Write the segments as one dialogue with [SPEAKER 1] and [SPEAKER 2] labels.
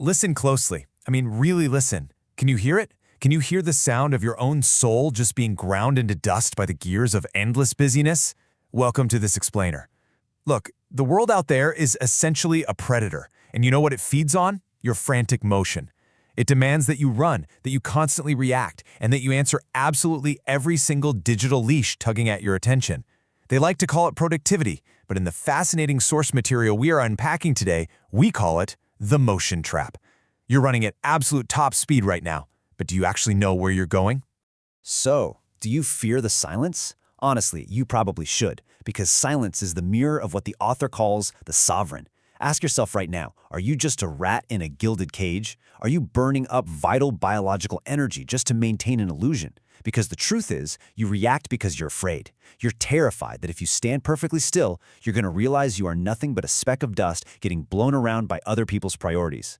[SPEAKER 1] Listen closely. I mean, really listen. Can you hear it? Can you hear the sound of your own soul just being ground into dust by the gears of endless busyness? Welcome to this explainer. Look, the world out there is essentially a predator, and you know what it feeds on? Your frantic motion. It demands that you run, that you constantly react, and that you answer absolutely every single digital leash tugging at your attention. They like to call it productivity, but in the fascinating source material we are unpacking today, we call it the motion trap. You're running at absolute top speed right now, but do you actually know where you're going?
[SPEAKER 2] So, do you fear the silence? Honestly, you probably should, because silence is the mirror of what the author calls the sovereign. Ask yourself right now, are you just a rat in a gilded cage? Are you burning up vital biological energy just to maintain an illusion? Because the truth is, you react because you're afraid. You're terrified that if you stand perfectly still, you're going to realize you are nothing but a speck of dust getting blown around by other people's priorities.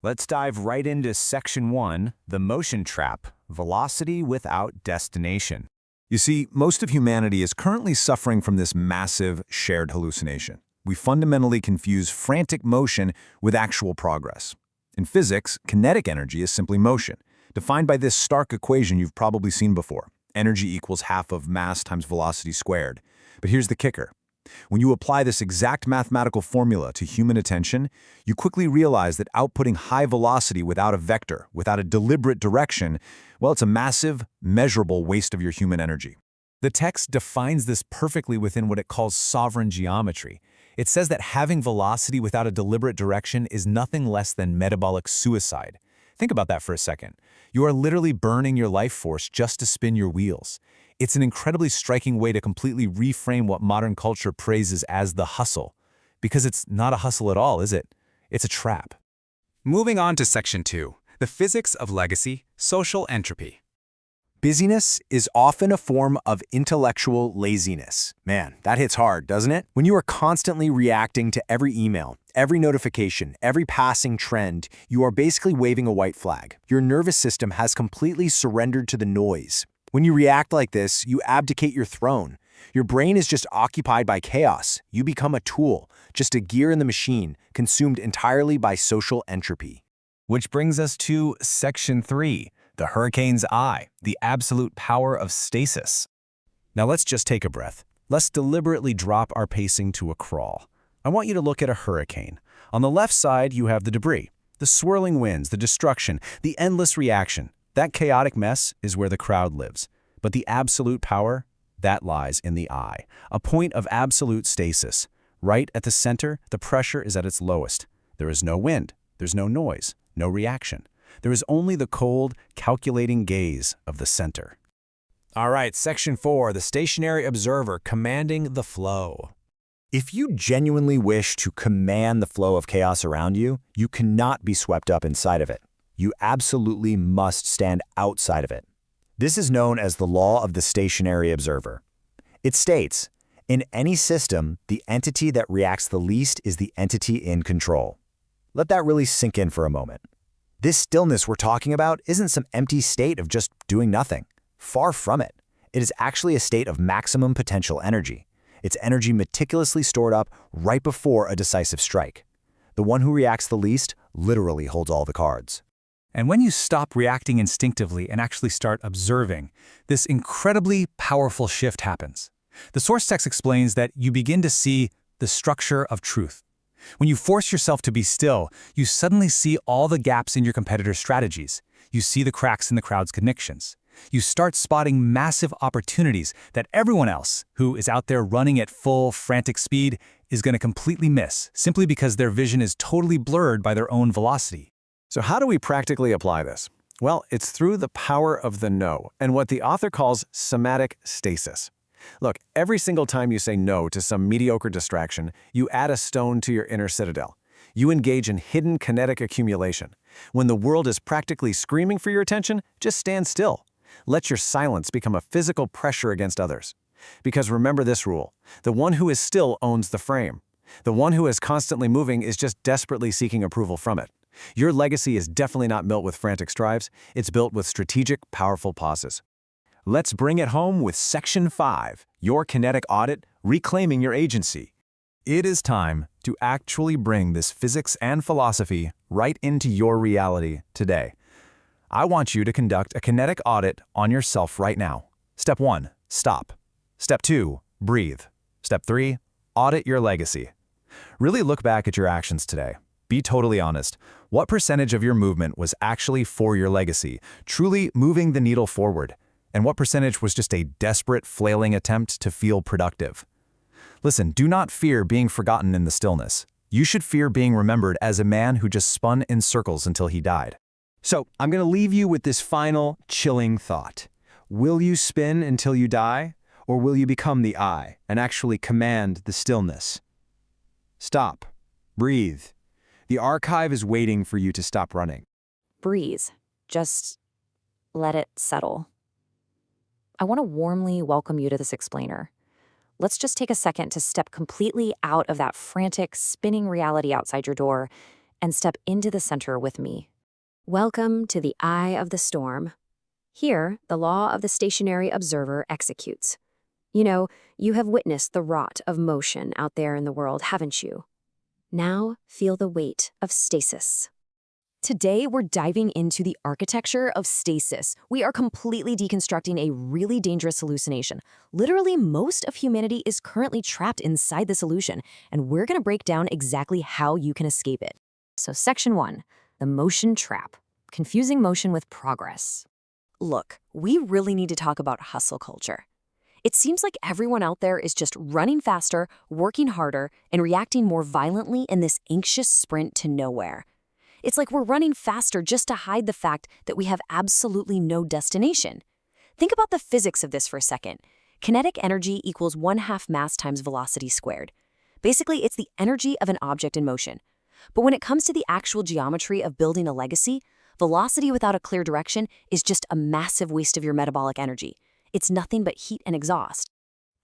[SPEAKER 3] Let's dive right into Section 1, the motion trap, velocity without destination.
[SPEAKER 4] You see, most of humanity is currently suffering from this massive shared hallucination. We fundamentally confuse frantic motion with actual progress. In physics, kinetic energy is simply motion, defined by this stark equation you've probably seen before. Energy equals half of mass times velocity squared. But here's the kicker. When you apply this exact mathematical formula to human attention, you quickly realize that outputting high velocity without a vector, without a deliberate direction, well, it's a massive, measurable waste of your human energy.
[SPEAKER 1] The text defines this perfectly within what it calls sovereign geometry. It says that having velocity without a deliberate direction is nothing less than metabolic suicide. Think about that for a second. You are literally burning your life force just to spin your wheels. It's an incredibly striking way to completely reframe what modern culture praises as the hustle. Because it's not a hustle at all, is it? It's a trap.
[SPEAKER 3] Moving on to Section 2, the physics of legacy, social entropy.
[SPEAKER 2] Busyness is often a form of intellectual laziness. Man, that hits hard, doesn't it? When you are constantly reacting to every email, every notification, every passing trend, you are basically waving a white flag. Your nervous system has completely surrendered to the noise. When you react like this, you abdicate your throne. Your brain is just occupied by chaos. You become a tool, just a gear in the machine, consumed entirely by social entropy.
[SPEAKER 1] Which brings us to Section 3, the hurricane's eye, the absolute power of stasis. Now let's just take a breath. Let's deliberately drop our pacing to a crawl. I want you to look at a hurricane. On the left side, you have the debris, the swirling winds, the destruction, the endless reaction. That chaotic mess is where the crowd lives. But the absolute power, that lies in the eye, a point of absolute stasis. Right at the center, the pressure is at its lowest. There is no wind, there's no noise, no reaction. There is only the cold, calculating gaze of the center.
[SPEAKER 3] All right, Section 4, the stationary observer commanding the flow.
[SPEAKER 2] If you genuinely wish to command the flow of chaos around you, you cannot be swept up inside of it. You absolutely must stand outside of it. This is known as the law of the stationary observer. It states, in any system, the entity that reacts the least is the entity in control. Let that really sink in for a moment. This stillness we're talking about isn't some empty state of just doing nothing. Far from it. It is actually a state of maximum potential energy. It's energy meticulously stored up right before a decisive strike. The one who reacts the least literally holds all the cards.
[SPEAKER 1] And when you stop reacting instinctively and actually start observing, this incredibly powerful shift happens. The source text explains that you begin to see the structure of truth. When you force yourself to be still, you suddenly see all the gaps in your competitors' strategies. You see the cracks in the crowd's connections. You start spotting massive opportunities that everyone else, who is out there running at full, frantic speed, is going to completely miss, simply because their vision is totally blurred by their own velocity.
[SPEAKER 4] So how do we practically apply this? Well, it's through the power of the no, and what the author calls somatic stasis. Look, every single time you say no to some mediocre distraction, you add a stone to your inner citadel. You engage in hidden kinetic accumulation. When the world is practically screaming for your attention, just stand still. Let your silence become a physical pressure against others. Because remember this rule, the one who is still owns the frame. The one who is constantly moving is just desperately seeking approval from it. Your legacy is definitely not built with frantic strives, it's built with strategic, powerful pauses.
[SPEAKER 3] Let's bring it home with Section 5, your kinetic audit, reclaiming your agency.
[SPEAKER 1] It is time to actually bring this physics and philosophy right into your reality today. I want you to conduct a kinetic audit on yourself right now. Step 1, stop. Step 2, breathe. Step 3, audit your legacy. Really look back at your actions today. Be totally honest. What percentage of your movement was actually for your legacy, truly moving the needle forward? And what percentage was just a desperate, flailing attempt to feel productive? Listen, do not fear being forgotten in the stillness. You should fear being remembered as a man who just spun in circles until he died.
[SPEAKER 4] So, I'm going to leave you with this final, chilling thought. Will you spin until you die, or will you become the I and actually command the stillness? Stop. Breathe. The archive is waiting for you to stop running.
[SPEAKER 5] Breathe. Just let it settle. I want to warmly welcome you to this explainer. Let's just take a second to step completely out of that frantic, spinning reality outside your door and step into the center with me. Welcome to the eye of the storm. Here, the law of the stationary observer executes. You know, you have witnessed the rot of motion out there in the world, haven't you? Now, feel the weight of stasis. Today, we're diving into the architecture of stasis. We are completely deconstructing a really dangerous hallucination. Literally, most of humanity is currently trapped inside this illusion, and we're going to break down exactly how you can escape it. So, Section 1, the motion trap, confusing motion with progress. Look, we really need to talk about hustle culture. It seems like everyone out there is just running faster, working harder, and reacting more violently in this anxious sprint to nowhere. It's like we're running faster just to hide the fact that we have absolutely no destination. Think about the physics of this for a second. Kinetic energy equals 1/2 mass times velocity squared. Basically, it's the energy of an object in motion. But when it comes to the actual geometry of building a legacy, velocity without a clear direction is just a massive waste of your metabolic energy. It's nothing but heat and exhaust.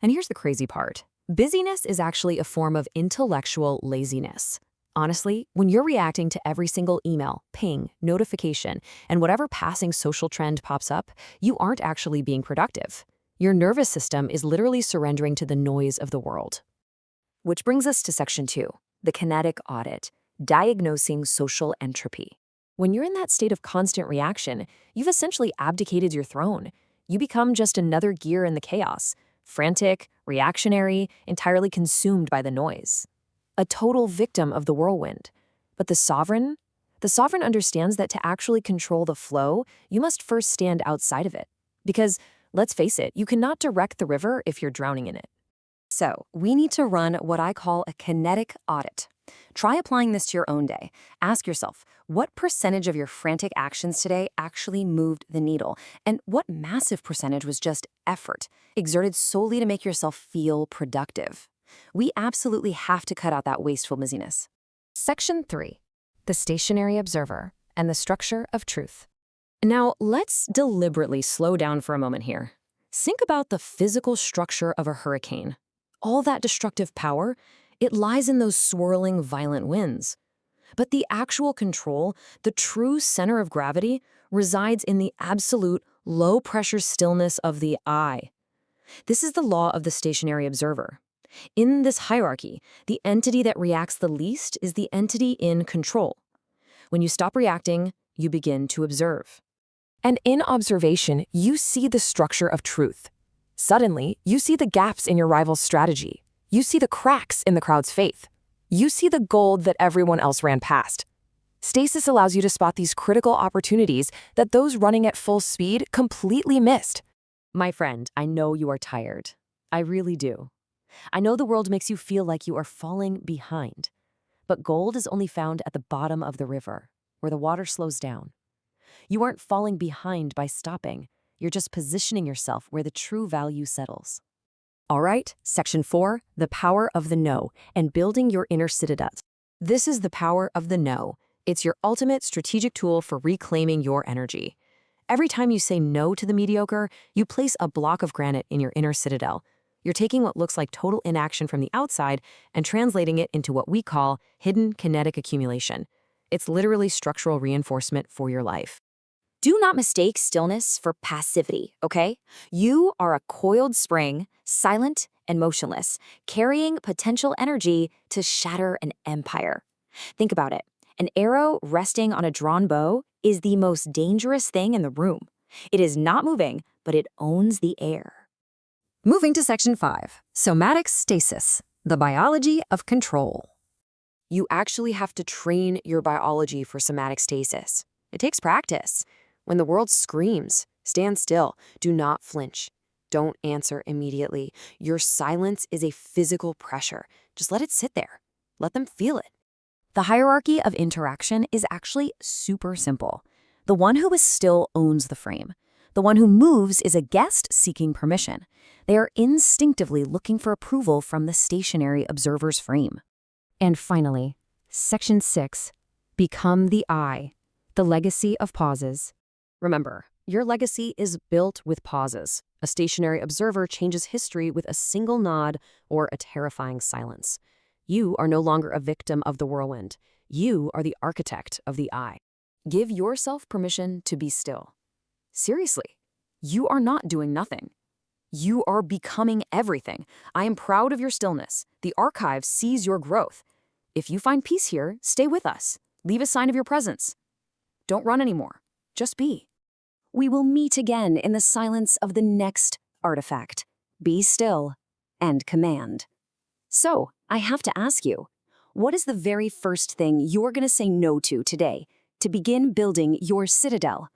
[SPEAKER 5] And here's the crazy part. Busyness is actually a form of intellectual laziness. Honestly, when you're reacting to every single email, ping, notification, and whatever passing social trend pops up, you aren't actually being productive. Your nervous system is literally surrendering to the noise of the world. Which brings us to Section 2, the kinetic audit, diagnosing social entropy. When you're in that state of constant reaction, you've essentially abdicated your throne. You become just another gear in the chaos, frantic, reactionary, entirely consumed by the noise. A total victim of the whirlwind. But the sovereign understands that to actually control the flow, you must first stand outside of it. Because, let's face it, you cannot direct the river if you're drowning in it. So, we need to run what I call a kinetic audit. Try applying this to your own day. Ask yourself, what percentage of your frantic actions today actually moved the needle? And what massive percentage was just effort, exerted solely to make yourself feel productive? We absolutely have to cut out that wasteful busyness. Section 3, the stationary observer and the structure of truth. Now, let's deliberately slow down for a moment here. Think about the physical structure of a hurricane. All that destructive power, it lies in those swirling, violent winds. But the actual control, the true center of gravity, resides in the absolute, low-pressure stillness of the I. This is the law of the stationary observer. In this hierarchy, the entity that reacts the least is the entity in control. When you stop reacting, you begin to observe. And in observation, you see the structure of truth. Suddenly, you see the gaps in your rival's strategy. You see the cracks in the crowd's faith. You see the gold that everyone else ran past. Stasis allows you to spot these critical opportunities that those running at full speed completely missed. My friend, I know you are tired. I really do. I know the world makes you feel like you are falling behind. But gold is only found at the bottom of the river, where the water slows down. You aren't falling behind by stopping. You're just positioning yourself where the true value settles. All right, Section 4, the power of the no, and building your inner citadel. This is the power of the no. It's your ultimate strategic tool for reclaiming your energy. Every time you say no to the mediocre, you place a block of granite in your inner citadel. You're taking what looks like total inaction from the outside and translating it into what we call hidden kinetic accumulation. It's literally structural reinforcement for your life. Do not mistake stillness for passivity, okay? You are a coiled spring, silent and motionless, carrying potential energy to shatter an empire. Think about it. An arrow resting on a drawn bow is the most dangerous thing in the room. It is not moving, but it owns the air.
[SPEAKER 6] Moving to Section 5, Somatic Stasis, the biology of control.
[SPEAKER 7] You actually have to train your biology for somatic stasis. It takes practice. When the world screams, stand still. Do not flinch. Don't answer immediately. Your silence is a physical pressure. Just let it sit there. Let them feel it.
[SPEAKER 6] The hierarchy of interaction is actually super simple. The one who is still owns the frame. The one who moves is a guest seeking permission. They are instinctively looking for approval from the stationary observer's frame. And finally, Section 6, Become the I, the legacy of pauses.
[SPEAKER 7] Remember, your legacy is built with pauses. A stationary observer changes history with a single nod or a terrifying silence. You are no longer a victim of the whirlwind. You are the architect of the I. Give yourself permission to be still. Seriously, you are not doing nothing. You are becoming everything. I am proud of your stillness. The archive sees your growth. If you find peace here, stay with us. Leave a sign of your presence. Don't run anymore. Just be.
[SPEAKER 6] We will meet again in the silence of the next artifact. Be still and command. So, I have to ask you, what is the very first thing you're going to say no to today to begin building your citadel?